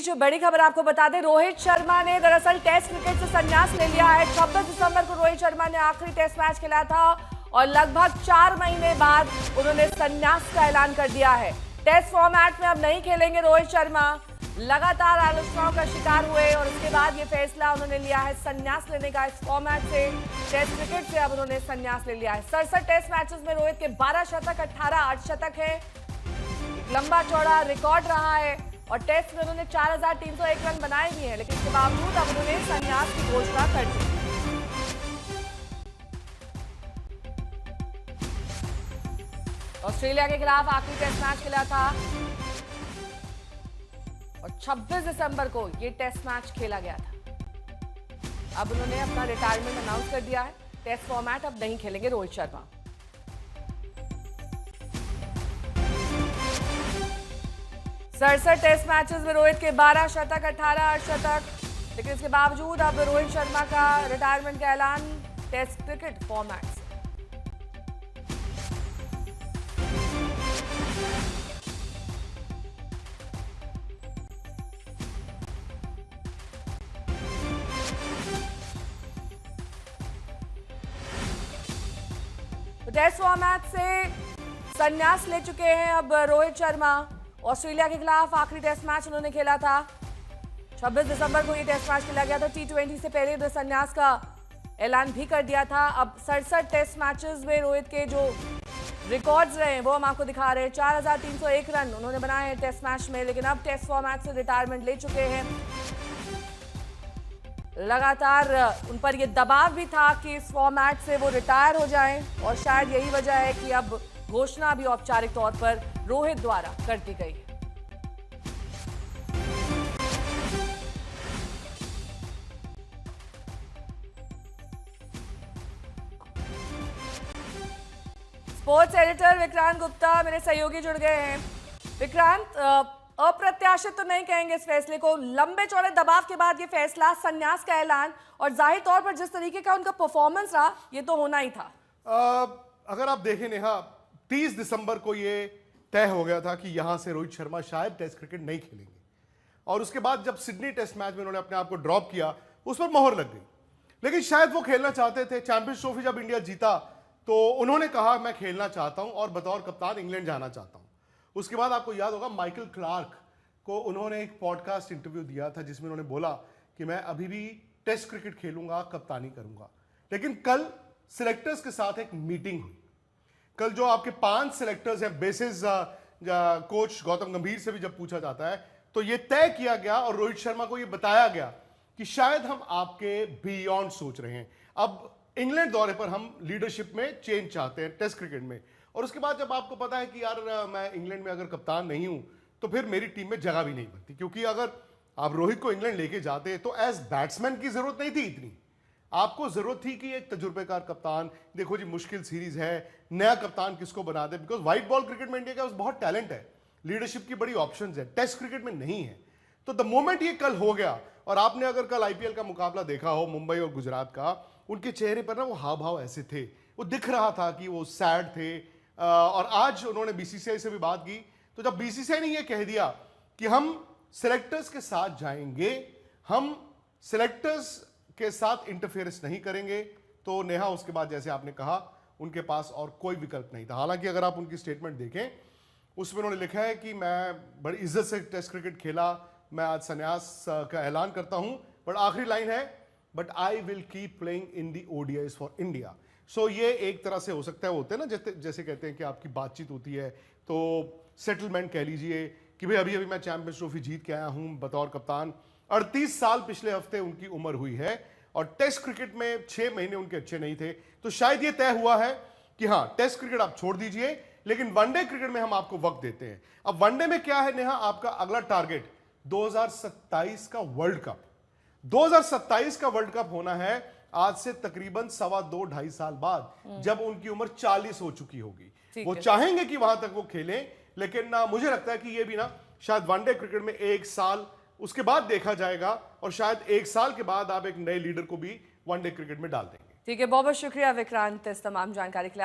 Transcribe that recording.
बीच बड़ी खबर आपको बता दें, रोहित शर्मा ने दरअसल टेस्ट क्रिकेट से संन्यास ले लिया है। 26 दिसंबर को रोहित शर्मा ने आखिरी टेस्ट मैच खेला था और लगभग 4 महीने बाद उन्होंने संन्यास का ऐलान कर दिया है। टेस्ट फॉर्मेट में अब नहीं खेलेंगे रोहित शर्मा। लगातार आलोचनाओं का शिकार हुए और उसके बाद ये फैसला उन्होंने लिया है संन्यास लेने का। इस फॉर्मेट से, टेस्ट क्रिकेट से अब उन्होंने संन्यास ले लिया है। 67 टेस्ट मैचेस में रोहित के 12 शतक, 18 अर्धशतक है। लंबा चौड़ा रिकॉर्ड रहा है और टेस्ट में उन्होंने 4301 रन बनाए भी हैं, लेकिन इसके बावजूद अब उन्होंने संन्यास की घोषणा कर दी। ऑस्ट्रेलिया के खिलाफ आखिरी टेस्ट मैच खेला था और 26 दिसंबर को ये टेस्ट मैच खेला गया था। अब उन्होंने अपना रिटायरमेंट अनाउंस कर दिया है। टेस्ट फॉर्मेट अब नहीं खेलेंगे रोहित शर्मा। सड़सठ टेस्ट मैचेस में रोहित के 12 शतक, 18 अर्धशतक, लेकिन इसके बावजूद अब रोहित शर्मा का रिटायरमेंट का ऐलान टेस्ट क्रिकेट फॉर्मेट से। टेस्ट फॉर्मेट से संन्यास ले चुके हैं अब रोहित शर्मा। ऑस्ट्रेलिया के खिलाफ आखिरी टेस्ट मैच उन्होंने खेला था। 26 दिसंबर को ये टेस्ट मैच खेला गया था। T20 से पहले उन्होंने संन्यास का ऐलान भी कर दिया था। अब 67 टेस्ट मैचेस में रोहित के जो रिकॉर्ड्स रहे हैं वो हम आपको दिखा रहे हैं। 4301 रन उन्होंने बनाए हैं टेस्ट मैच में, लेकिन अब टेस्ट फॉर्मेट से रिटायरमेंट ले चुके हैं। लगातार उन पर यह दबाव भी था कि इस फॉर्मेट से वो रिटायर हो जाएं और शायद यही वजह है कि अब घोषणा भी औपचारिक तौर पर रोहित द्वारा कर दी गई है। स्पोर्ट्स एडिटर विक्रांत गुप्ता मेरे सहयोगी जुड़ गए हैं। विक्रांत, अप्रत्याशित तो नहीं कहेंगे इस फैसले को, लंबे चौड़े दबाव के बाद ये फैसला, संन्यास का ऐलान, और जाहिर तौर पर जिस तरीके का उनका परफॉर्मेंस रहा ये तो होना ही था। अगर आप देखें नेहा, 30 दिसंबर को ये तय हो गया था कि यहां से रोहित शर्मा शायद टेस्ट क्रिकेट नहीं खेलेंगे और उसके बाद जब सिडनी टेस्ट मैच में उन्होंने अपने आप को ड्रॉप किया उस पर मोहर लग गई। लेकिन शायद वो खेलना चाहते थे। चैंपियंस ट्रॉफी जब इंडिया जीता तो उन्होंने कहा मैं खेलना चाहता हूं और बतौर कप्तान इंग्लैंड जाना चाहता हूं। उसके बाद आपको याद होगा माइकल क्लार्क को उन्होंने एक पॉडकास्ट इंटरव्यू दिया था जिसमें उन्होंने बोला कि मैं अभी भी टेस्ट क्रिकेट खेलूंगा, कप्तानी करूंगा। लेकिन कल सिलेक्टर्स के साथ एक मीटिंग हुई। कल जो आपके 5 सिलेक्टर्स हैं, बेसिस कोच गौतम गंभीर से भी जब पूछा जाता है तो यह तय किया गया और रोहित शर्मा को यह बताया गया कि शायद हम आपके बियॉन्ड सोच रहे हैं। अब इंग्लैंड दौरे पर हम लीडरशिप में चेंज चाहते हैं टेस्ट क्रिकेट में। और उसके बाद जब आपको पता है कि यार मैं इंग्लैंड में अगर कप्तान नहीं हूं तो फिर मेरी टीम में जगह भी नहीं बनती, क्योंकि अगर आप रोहित को इंग्लैंड लेके जाते तो एज बैट्समैन की जरूरत नहीं थी इतनी। आपको जरूरत थी कि एक तजुर्बेकार कप्तान, देखो जी मुश्किल सीरीज है, नया कप्तान किसको बना दे, बिकॉज व्हाइट बॉल क्रिकेट में इंडिया का बहुत टैलेंट है, लीडरशिप की बड़ी ऑप्शंस है, टेस्ट क्रिकेट में नहीं है। तो द मोमेंट ये कल हो गया, और आपने अगर कल आईपीएल का मुकाबला देखा हो मुंबई और गुजरात का, उनके चेहरे पर ना वो हाव भाव ऐसे थे, वो दिख रहा था कि वो सैड थे। और आज उन्होंने बीसीसीआई से भी बात की, तो जब बीसीसीआई ने ये कह दिया कि हम सिलेक्टर्स के साथ जाएंगे, हम सिलेक्टर्स के साथ इंटरफेरेंस नहीं करेंगे, तो नेहा उसके बाद जैसे आपने कहा उनके पास और कोई विकल्प नहीं था। हालांकि अगर आप उनकी स्टेटमेंट देखें उसमें उन्होंने लिखा है कि मैं बड़ी इज्जत से टेस्ट क्रिकेट खेला, मैं आज संन्यास का ऐलान करता हूं, बट आखिरी लाइन है but I will keep playing in the ODIs for India. So ये एक तरह से हो सकता है, होते हैं ना जैसे कहते हैं कि आपकी बातचीत होती है तो सेटलमेंट कह लीजिए कि भाई अभी अभी मैं चैंपियंस ट्रॉफी जीत के आया हूं बतौर कप्तान। 38 साल पिछले हफ्ते उनकी उम्र हुई है और टेस्ट क्रिकेट में 6 महीने उनके अच्छे नहीं थे, तो शायद ये तय हुआ है कि हाँ टेस्ट क्रिकेट आप छोड़ दीजिए, लेकिन वनडे क्रिकेट में हम आपको वक्त देते हैं। अब वनडे में क्या है नेहा, आपका अगला टारगेट 2027 का वर्ल्ड कप। 2027 का वर्ल्ड कप होना है आज से तकरीबन 2.25 साल बाद, जब उनकी उम्र 40 हो चुकी होगी। वो चाहेंगे कि वहां तक वो खेलें, लेकिन मुझे लगता है कि ये भी ना शायद वनडे क्रिकेट में 1 साल उसके बाद देखा जाएगा, और शायद 1 साल के बाद आप एक नए लीडर को भी वनडे क्रिकेट में डाल देंगे। ठीक है, बहुत बहुत शुक्रिया विक्रांत इस तमाम जानकारी के लिए।